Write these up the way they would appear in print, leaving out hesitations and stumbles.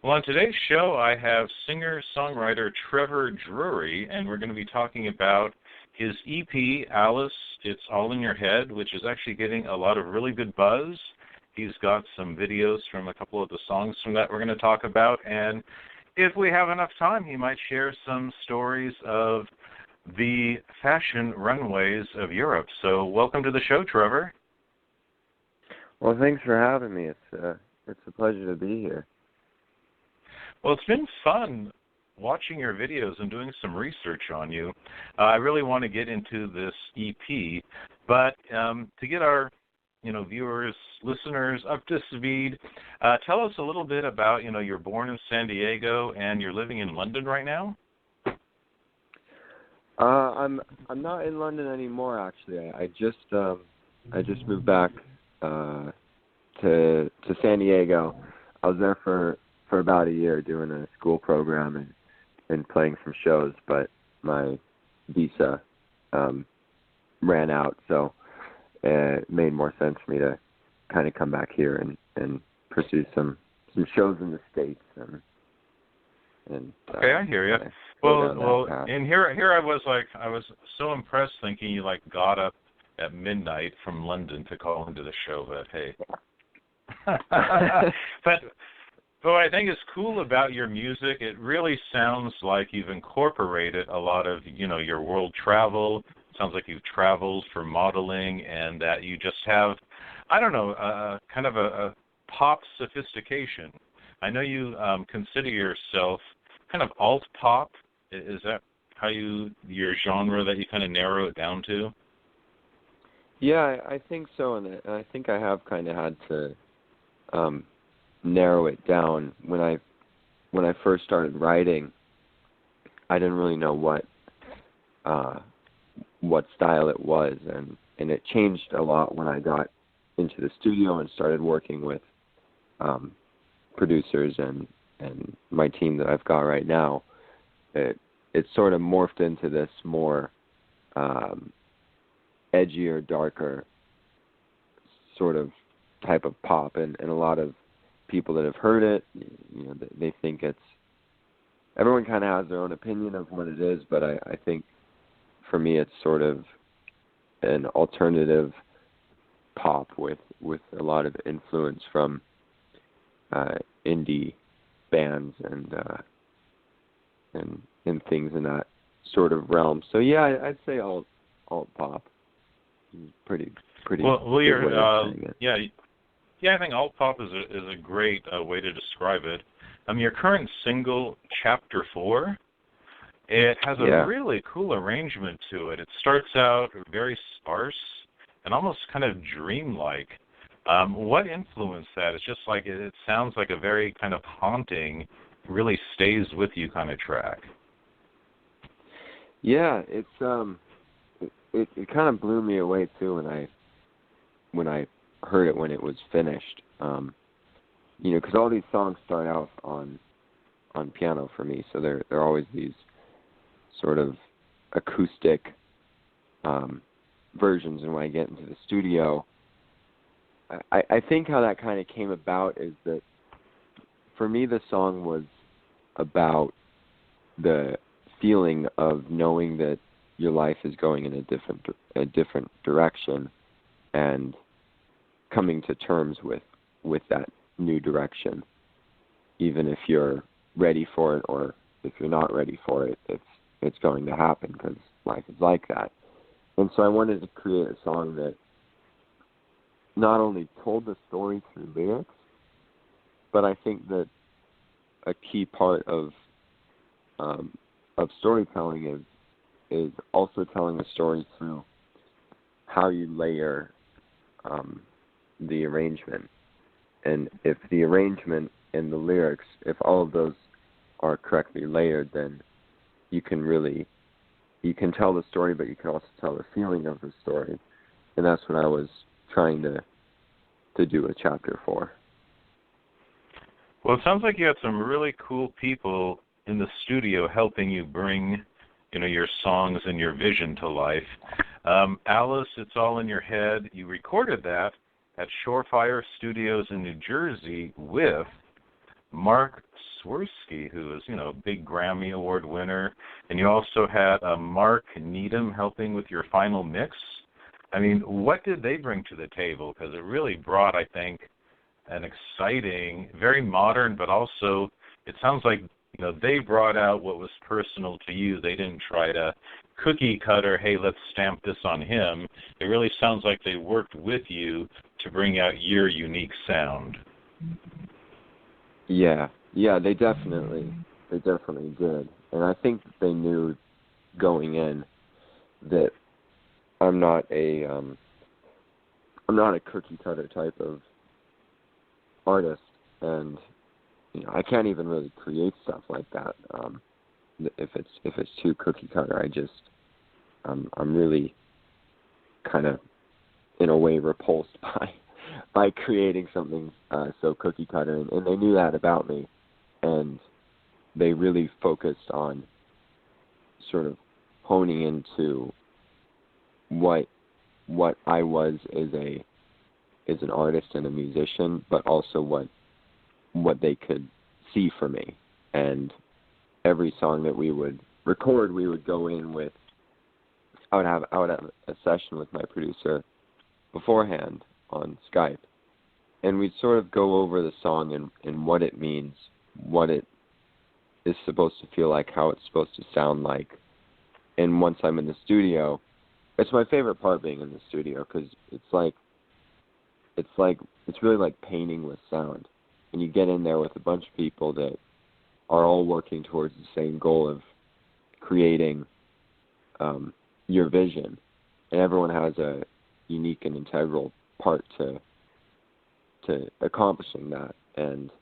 Well, on today's show, I have singer-songwriter Trevor Drury, and we're going to be talking about his EP, Alice, It's All in Your Head, which is actually getting a lot of really good buzz. He's got some videos from a couple of the songs from that we're going to talk about, and if we have enough time, he might share some stories of the fashion runways of Europe. So welcome to the show, Trevor. Well, thanks for having me. It's a pleasure to be here. Well, it's been fun watching your videos and doing some research on you. I really want to get into this EP, but to get our viewers, listeners up to speed, tell us a little bit about, you're born in San Diego and you're living in London right now? I'm not in London anymore, actually. I just moved back to San Diego. I was there for about a year doing a school program and playing some shows, but my visa ran out, so it made more sense for me to kind of come back here and pursue some shows in the States. Okay, I hear you. Well, and here I was so impressed, thinking you got up at midnight from London to call into the show. But hey, but what I think is cool about your music, it really sounds like you've incorporated a lot of your world travel. It sounds like you've traveled for modeling, and that you just have, I don't know, kind of a pop sophistication. I know you consider yourself kind of alt pop. Is that how your genre that you kind of narrow it down to? Yeah, I think so, and I think I have kind of had to narrow it down. When I first started writing, I didn't really know what style it was, and it changed a lot when I got into the studio and started working with producers and my team that I've got right now. It sort of morphed into this more edgier, darker sort of type of pop, and a lot of people that have heard it, they think everyone kind of has their own opinion of what it is, but I think for me it's sort of an alternative pop with a lot of influence from indie bands and things in that sort of realm. So yeah, I'd say alt pop. Pretty. Well, you're yeah. I think alt pop is a great way to describe it. Your current single, Chapter 4, it has a really cool arrangement to it. It starts out very sparse and almost kind of dreamlike. What influenced that? It's just like it sounds like a very kind of haunting, really stays with you kind of track. Yeah, it kind of blew me away too when I heard it when it was finished. Because all these songs start out on piano for me, so they're always these sort of acoustic versions. And when I get into the studio, I think how that kind of came about is that for me the song was about the feeling of knowing that your life is going in a different direction, and coming to terms with that new direction, even if you're ready for it or if you're not ready for it, it's going to happen because life is like that. And so I wanted to create a song that not only told the story through lyrics, but I think that a key part of storytelling is also telling the story through how you layer the arrangement. And if the arrangement and the lyrics, if all of those are correctly layered, then you can tell the story, but you can also tell the feeling of the story. And that's what I was trying to do with Chapter 4. Well, it sounds like you had some really cool people in the studio helping you bring, your songs and your vision to life. Alice, It's All in Your Head, you recorded that at Shorefire Studios in New Jersey with Mark Swirsky, who is, a big Grammy Award winner, and you also had Mark Needham helping with your final mix. I mean, what did they bring to the table? Because it really brought, I think, an exciting, very modern, but also it sounds like, they brought out what was personal to you. They didn't try to cookie cutter, hey, let's stamp this on him. It really sounds like they worked with you to bring out your unique sound. Yeah, they definitely did. And I think that they knew going in that I'm not a cookie cutter type of artist, and I can't even really create stuff like that. If it's too cookie cutter, I'm really kind of in a way repulsed by creating something so cookie cutter, and they knew that about me, and they really focused on sort of honing into what I was as an artist and a musician, but also what they could see for me. And every song that we would record, we would go in with, I would have a session with my producer beforehand on Skype, and we'd sort of go over the song and what it means, what it is supposed to feel like, how it's supposed to sound like. And once I'm in the studio, it's my favorite part, being in the studio, because it's really like painting with sound. And you get in there with a bunch of people that are all working towards the same goal of creating your vision, and everyone has a unique and integral part to accomplishing that. And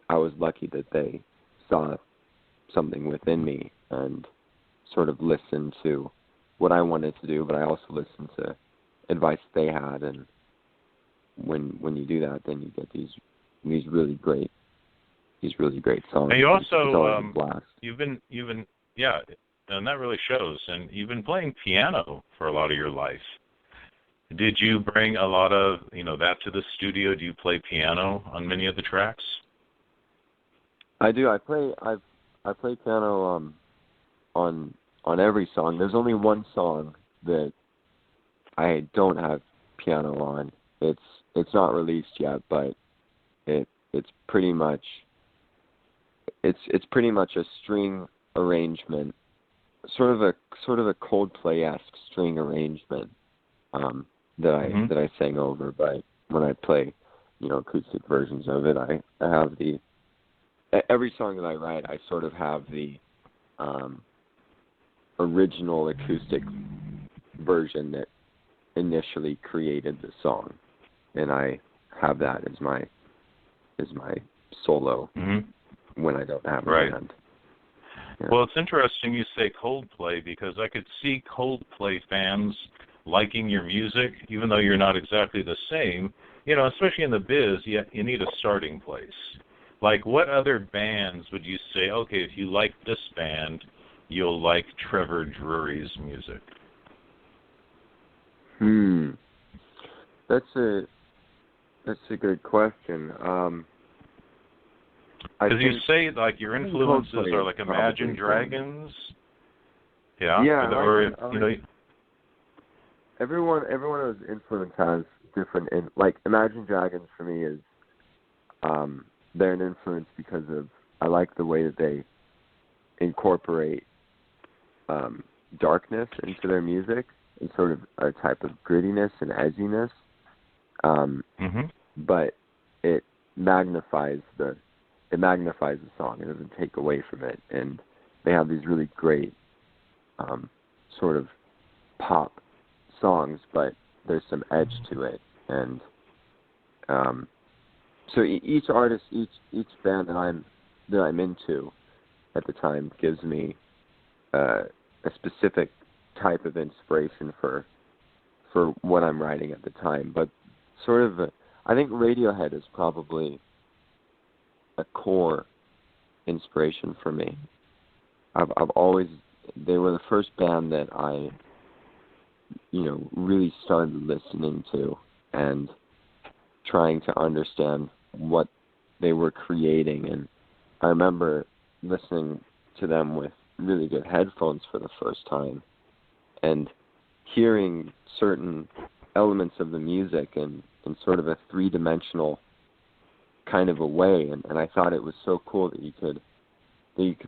I was lucky that they saw something within me and sort of listened to what I wanted to do, but I also listened to advice they had. And when you do that, then you get these really great songs. And you also a blast. you've been yeah, and that really shows. And you've been playing piano for a lot of your life. Did you bring a lot of that to the studio? Do you play piano on many of the tracks? I do. I play piano on every song. There's only one song that I don't have piano on. It's not released yet, but it's pretty much a string arrangement, sort of a Coldplay-esque string arrangement that I sang over. But when I play acoustic versions of it, I have every song that I write, I sort of have the original acoustic version that initially created the song, and I have that as my solo when I don't have a band. Yeah. Well, it's interesting you say Coldplay, because I could see Coldplay fans liking your music, even though you're not exactly the same. Especially in the biz, you need a starting place. Like, what other bands would you say, okay, if you like this band, you'll like Trevor Drury's music? That's a good question. Because you say, like, your influences are like Imagine Dragons. Yeah. Everyone who's influence has different. Like, Imagine Dragons for me is, they're an influence because of, I like the way that they incorporate darkness into their music, and sort of a type of grittiness and edginess. But it magnifies the song. It doesn't take away from it. And they have these really great sort of pop songs, but there's some edge to it. And so each artist, each band that I'm into at the time gives me a specific type of inspiration for what I'm writing at the time. But sort of, I think Radiohead is probably a core inspiration for me. They were the first band that I, really started listening to and trying to understand what they were creating. And I remember listening to them with really good headphones for the first time and hearing certain elements of the music in sort of a three-dimensional kind of a way, and I thought it was so cool that you could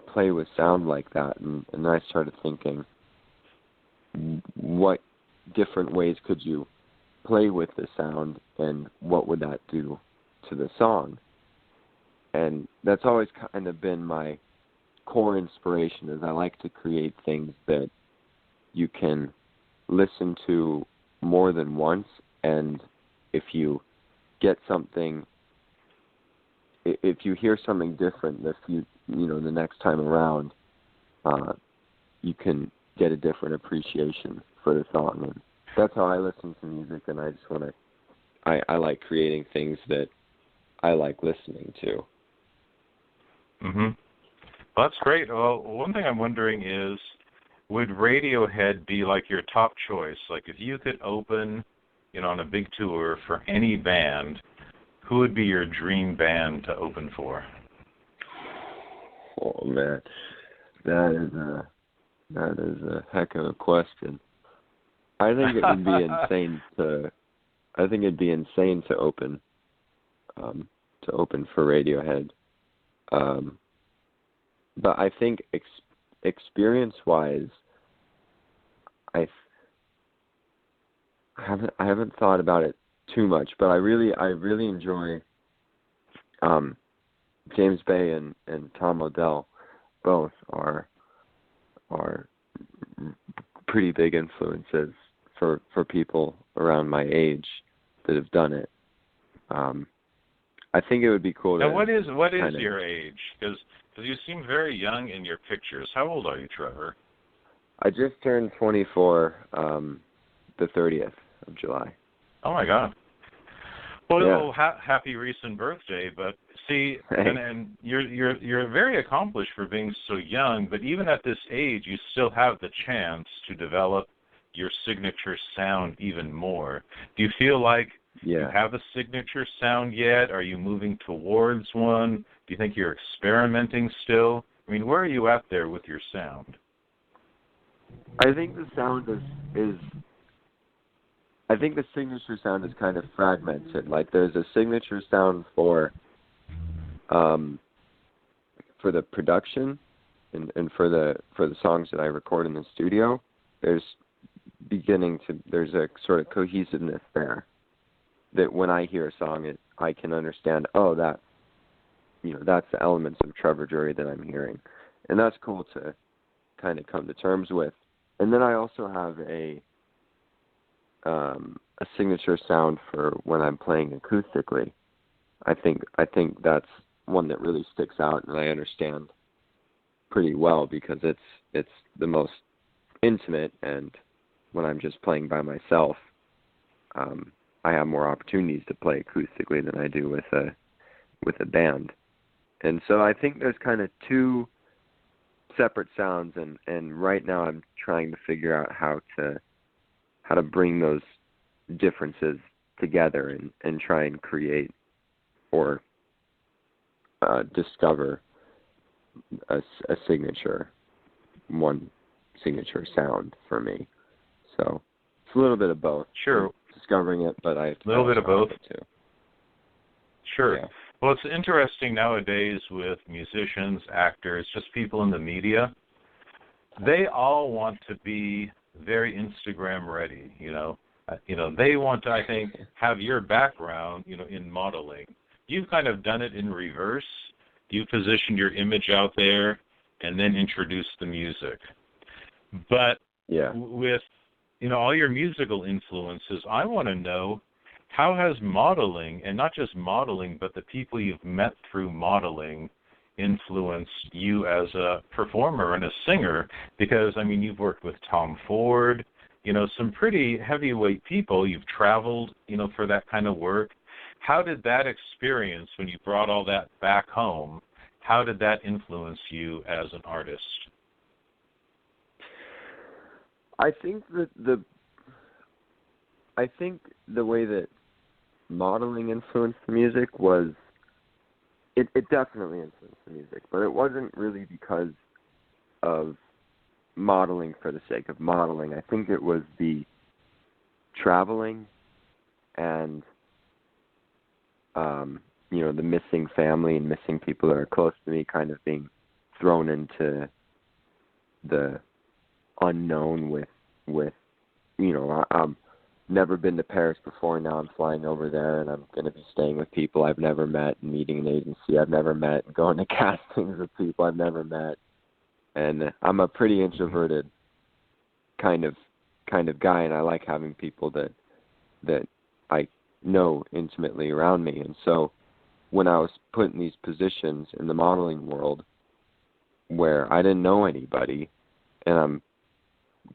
play with sound like that, and then I started thinking, what different ways could you play with the sound, and what would that do to the song? And that's always kind of been my core inspiration, is I like to create things that you can listen to more than once, and if you get something, if you hear something different, the next time around, you can get a different appreciation for the song. And that's how I listen to music, and I just want to, I like creating things that I like listening to. Well, that's great. Well, one thing I'm wondering is, would Radiohead be like your top choice? Like if you could open, on a big tour for any band, who would be your dream band to open for? Oh man, that is a heck of a question. I think it would be insane to. I think it'd be insane to open for Radiohead. But I think experience-wise, I haven't thought about it too much, but I really enjoy James Bay and Tom Odell. Both are pretty big influences for people around my age that have done it. I think it would be cool to. Now, what is your age? Because you seem very young in your pictures. How old are you, Trevor? I just turned 24 the 30th of July. Oh my God! Well, yeah. Happy recent birthday. But see, and you're very accomplished for being so young. But even at this age, you still have the chance to develop your signature sound even more. Do you feel like you have a signature sound yet? Are you moving towards one? Do you think you're experimenting still? I mean, where are you at there with your sound? I think the sound is I think the signature sound is kind of fragmented. Like there's a signature sound for the production and for the songs that I record in the studio. There's a sort of cohesiveness there that when I hear a song, I can understand, that's the elements of Trevor Drury that I'm hearing. And that's cool to kind of come to terms with. And then I also have a signature sound for when I'm playing acoustically. I think that's one that really sticks out and I understand pretty well because it's the most intimate, and when I'm just playing by myself, I have more opportunities to play acoustically than I do with a band. And so I think there's kind of two separate sounds, and right now I'm trying to figure out how to bring those differences together and try and create or discover a one signature sound for me. So it's a little bit of both. Sure. Discovering it, but I have to a little bit of both too. Sure. Yeah. Well, it's interesting nowadays with musicians, actors, just people in the media. They all want to be very Instagram ready. They want to, I think, have your background, in modeling. You've kind of done it in reverse. You positioned your image out there and then introduced the music. But with all your musical influences, I want to know, how has modeling, and not just modeling, but the people you've met through modeling, influenced you as a performer and a singer? Because, you've worked with Tom Ford, some pretty heavyweight people. You've traveled, for that kind of work. How did that experience, when you brought all that back home, how did that influence you as an artist? I think that the way that modeling influenced the music was it definitely influenced the music, but it wasn't really because of modeling for the sake of modeling. I think it was the traveling and the missing family and missing people that are close to me, kind of being thrown into the unknown with I'm never been to Paris before. Now I'm flying over there, and I'm going to be staying with people I've never met, and meeting an agency I've never met, and going to castings with people I've never met. And I'm a pretty introverted kind of guy, and I like having people that I know intimately around me. And so when I was put in these positions in the modeling world where I didn't know anybody, and I'm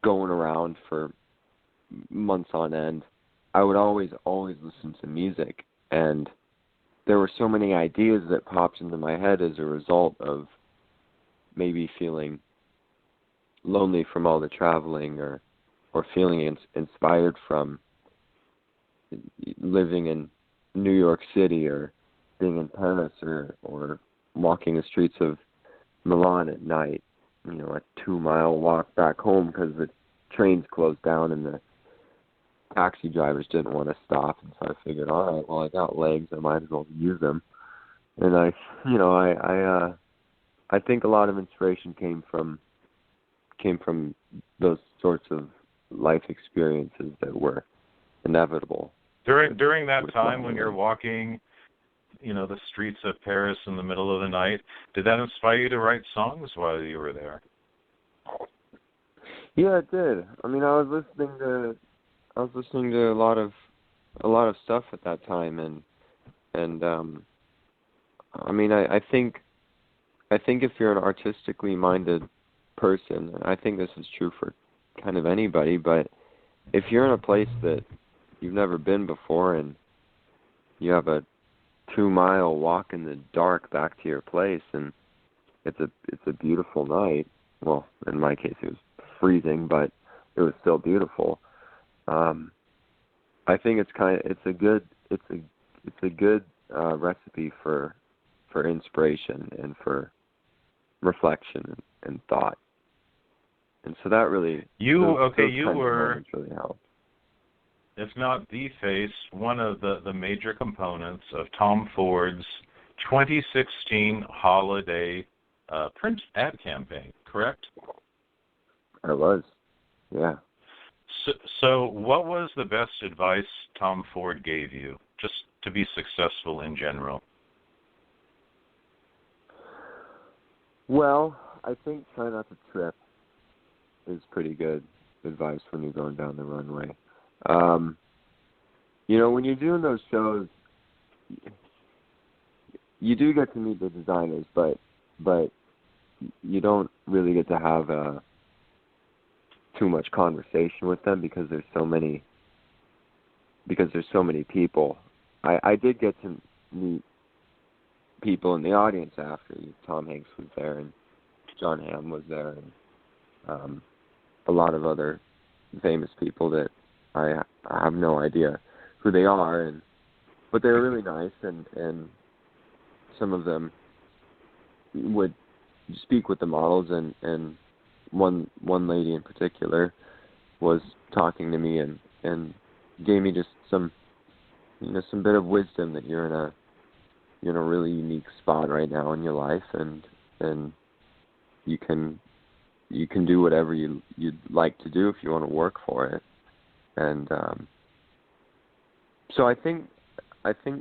going around for months on end, I would always listen to music, and there were so many ideas that popped into my head as a result of maybe feeling lonely from all the traveling, or feeling inspired from living in New York City, or being in Paris, or walking the streets of Milan at night, a 2-mile walk back home because the trains closed down and the taxi drivers didn't want to stop. And so I figured, all right, well, I got legs, I might as well use them. And I think a lot of inspiration came from those sorts of life experiences that were inevitable. During that time when you're walking, the streets of Paris in the middle of the night, did that inspire you to write songs while you were there? Yeah, it did. I mean, I was listening to a lot of stuff at that time, and I mean, I think if you're an artistically minded person, and I think this is true for kind of anybody, but if you're in a place that you've never been before, and you have a 2-mile walk in the dark back to your place, and it's a beautiful night. Well, in my case, it was freezing, but it was still beautiful. I think it's a good recipe for inspiration and for reflection and thought. And so that really you were really helped. If not the face, one of the major components of Tom Ford's 2016 holiday print ad campaign, correct? I was, yeah. So what was the best advice Tom Ford gave you, just to be successful in general? Well, I think try not to trip is pretty good advice when you're going down the runway. When you're doing those shows, you do get to meet the designers, but you don't really get to have too much conversation with them because there's so many people. I did get to meet people in the audience after. Tom Hanks was there, and John Hamm was there, and a lot of other famous people that I have no idea who they are, but they were really nice, and some of them would speak with the models, and one lady in particular was talking to me and gave me just some bit of wisdom that you're in a really unique spot right now in your life, and you can do whatever you'd like to do if you want to work for it. And so I think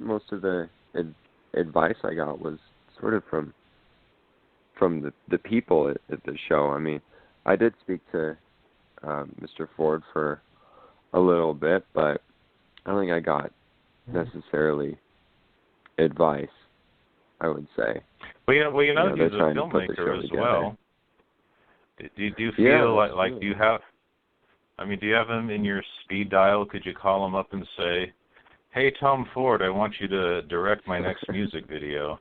most of the advice I got was sort of from the people at the show. I mean, I did speak to Mr. Ford for a little bit, but I don't think I got necessarily advice, I would say. Well, he's a filmmaker as well. Do you feel like do you have? I mean, do you have him in your speed dial? Could you call him up and say, "Hey, Tom Ford, I want you to direct my next music video"?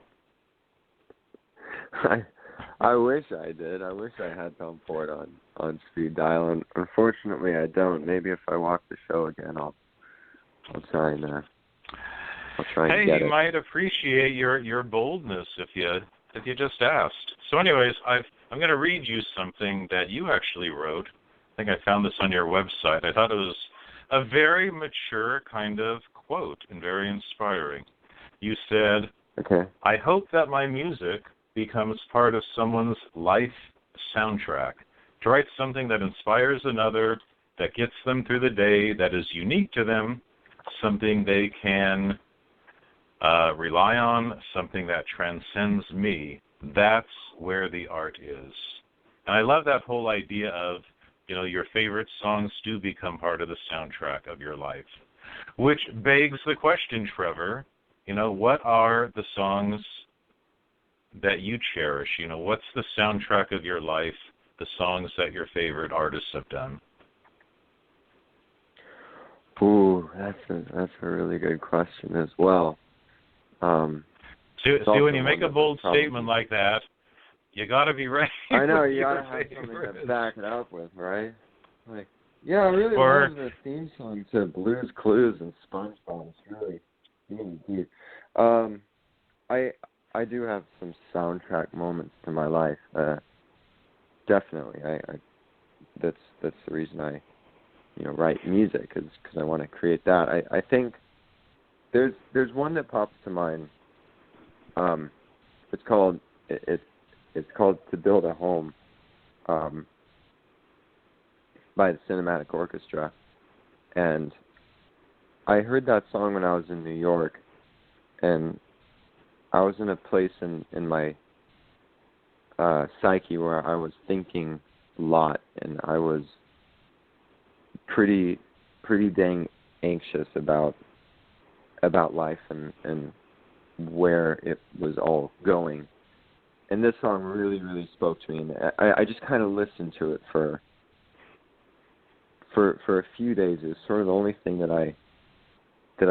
I wish I did. I wish I had Tom Ford on speed dial, and unfortunately I don't. Maybe if I walk the show again, I'll try and I'll try and Hey, get he it. might appreciate your boldness if you just asked. So, anyways, I'm going to read you something that you actually wrote. I think I found this on your website. I thought it was a very mature kind of quote and very inspiring. You said, Okay. "I hope that my music becomes part of someone's life soundtrack. To write something that inspires another, that gets them through the day, that is unique to them, something they can rely on, something that transcends me. That's where the art is." And I love that whole idea of, your favorite songs do become part of the soundtrack of your life. Which begs the question, Trevor, what are the songs that you cherish? What's the soundtrack of your life, the songs that your favorite artists have done? Ooh, that's a really good question as well. See, when you make a bold statement like that, you got to be ready. I know, you got to have something to back it up with, right? Like, yeah, I really love the theme song to Blue's Clues and SpongeBob. It's really deep. I do have some soundtrack moments to my life. Definitely, that's the reason I, write music, is because I want to create that. I think there's one that pops to mind. It's called "To Build a Home," by the Cinematic Orchestra, and I heard that song when I was in New York, and I was in a place in my psyche where I was thinking a lot, and I was pretty dang anxious about life and where it was all going. And this song really, really spoke to me, and I just kind of listened to it for a few days. It was sort of the only thing that I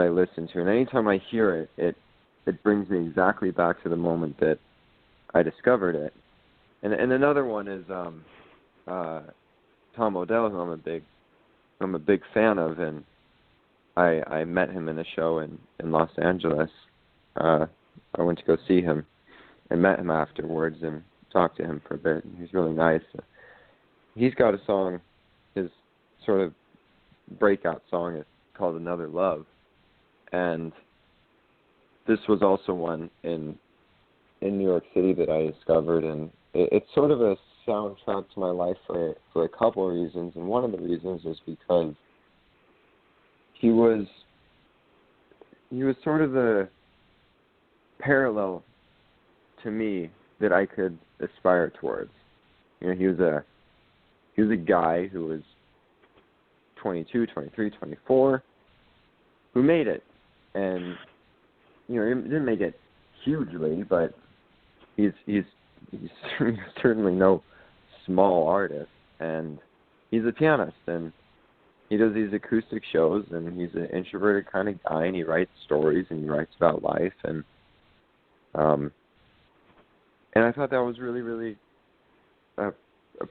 listened to, and anytime I hear it, it brings me exactly back to the moment that I discovered it. And another one is Tom Odell, who I'm a big fan of, and I met him in a show in Los Angeles. I went to go see him and met him afterwards and talked to him for a bit. He's really nice. He's got a song, his sort of breakout song is called "Another Love," and this was also one in New York City that I discovered, and it's sort of a soundtrack to my life for a couple of reasons, and one of the reasons is because he was sort of the parallel to me that I could aspire towards. He was a guy who was 22, 23, 24, who made it, and he didn't make it hugely, but he's certainly no small artist, and he's a pianist, and he does these acoustic shows, and he's an introverted kind of guy, and he writes stories, and he writes about life, and I thought that was really, really a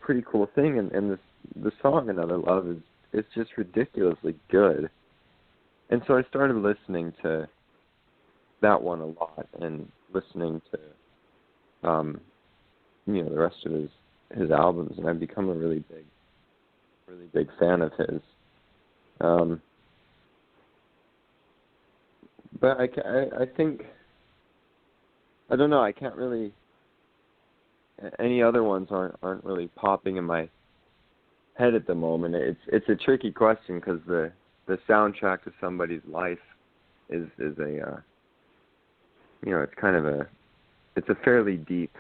pretty cool thing, and the song "Another Love" it's just ridiculously good, and so I started listening to that one a lot, and listening to the rest of his albums, and I've become a really big fan of his. But I think, I don't know, I can't really, any other ones aren't really popping in my head at the moment. It's a tricky question, because the soundtrack to somebody's life is a it's kind of it's a fairly deep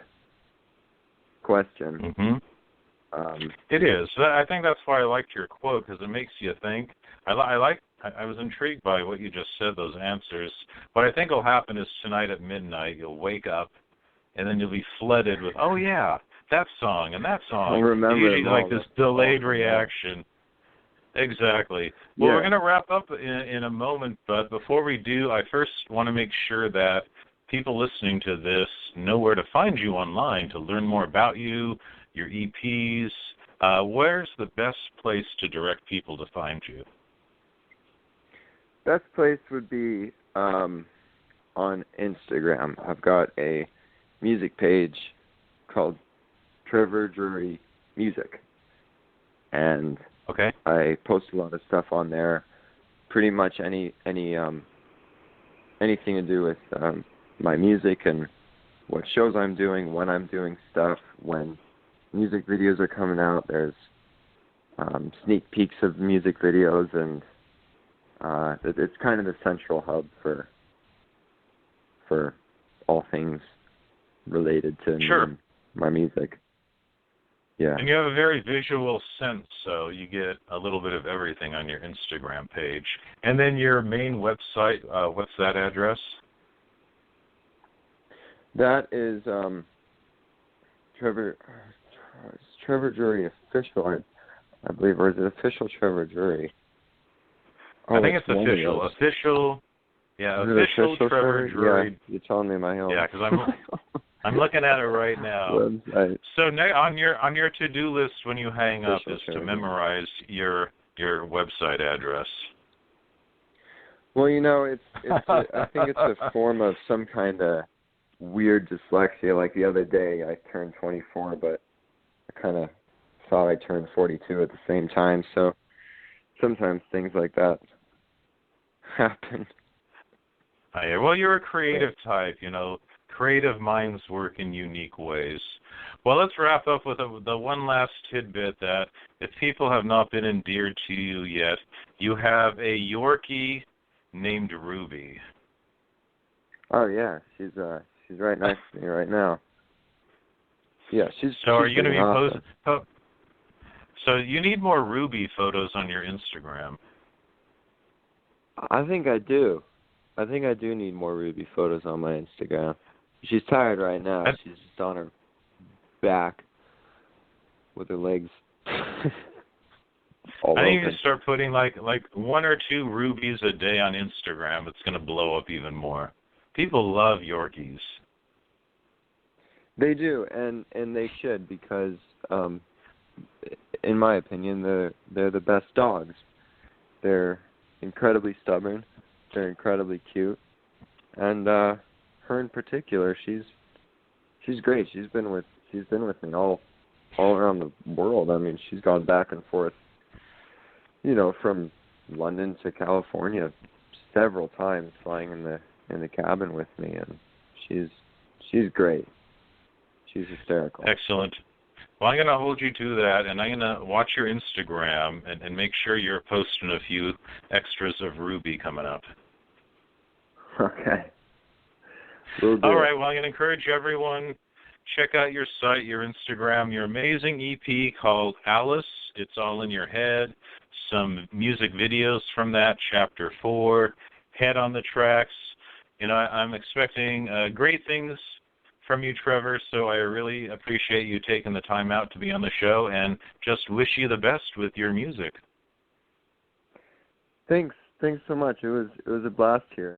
question. Mm-hmm. It is. I think that's why I liked your quote, because it makes you think. I was intrigued by what you just said, those answers. What I think will happen is tonight at midnight you'll wake up, and then you'll be flooded with, oh yeah, that song and that song. I'll remember usually like this delayed reaction. Exactly. Well, we're going to wrap up in a moment, but before we do, I first want to make sure that people listening to this know where to find you online to learn more about you, your EPs. Where's the best place to direct people to find you? Best place would be on Instagram. I've got a music page called Trevor Drury Music, and Okay. I post a lot of stuff on there. Pretty much anything to do with my music and what shows I'm doing, when I'm doing stuff, when music videos are coming out. There's sneak peeks of music videos, and it's kind of the central hub for all things related to me and my music. Yeah. And you have a very visual sense, so you get a little bit of everything on your Instagram page. And then your main website, what's that address? That is Trevor Drury official, I believe, or is it official Trevor Drury? I think it's official. Official, yeah, official Trevor Drury. Yeah, you're telling me my own. Yeah, because I'm looking at it right now. Website. So on your to-do list when you hang up is to memorize your website address. Well, I think it's a form of some kind of weird dyslexia. Like the other day, I turned 24, but I kind of thought I turned 42 at the same time. So sometimes things like that happen. Yeah, well, you're a creative type, Creative minds work in unique ways. Well, let's wrap up with the one last tidbit that if people have not been endeared to you yet, you have a Yorkie named Ruby. Oh yeah, she's right next to me right now. Yeah, she's. So are you going to be awesome. So you need more Ruby photos on your Instagram. I think I do. I think I do need more Ruby photos on my Instagram. She's tired right now. She's just on her back with her legs all I think open. you start putting like 1 or 2 rubies a day on Instagram. It's going to blow up even more. People love Yorkies. They do, and they should, because in my opinion, they're the best dogs. They're incredibly stubborn. They're incredibly cute, and her in particular, she's great. She's been with me all around the world. I mean, she's gone back and forth, from London to California several times, flying in the cabin with me, and she's great. She's hysterical. Excellent. Well, I'm going to hold you to that, and I'm going to watch your Instagram and make sure you're posting a few extras of Ruby coming up. Okay. Will do. All right. Well, I'm going to encourage everyone, check out your site, your Instagram, your amazing EP called Alice, It's All in Your Head, some music videos from that, Chapter 4, Head on the Tracks. I'm expecting great things from you, Trevor, so I really appreciate you taking the time out to be on the show, and just wish you the best with your music. Thanks so much. It was a blast here.